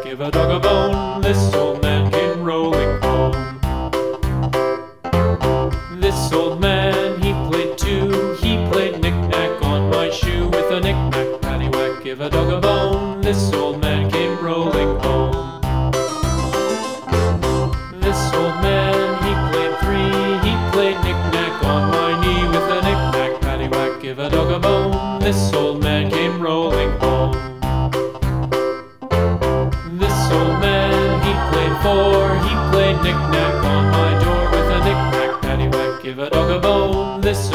give a dog a bone. This old man came rolling home. This old man, he played too. He played knick-knack on my shoe. With a knick-knack, paddywhack, give a dog a bone. This old man came rolling home. This old man, he played three. He played knick-knack on my knee. With a knick-knack, paddywhack, give a dog a bone. This old man came rolling home. This old man, he played four. He played knick-knack on my door. With a knick-knack, paddywhack, give a dog a bone. This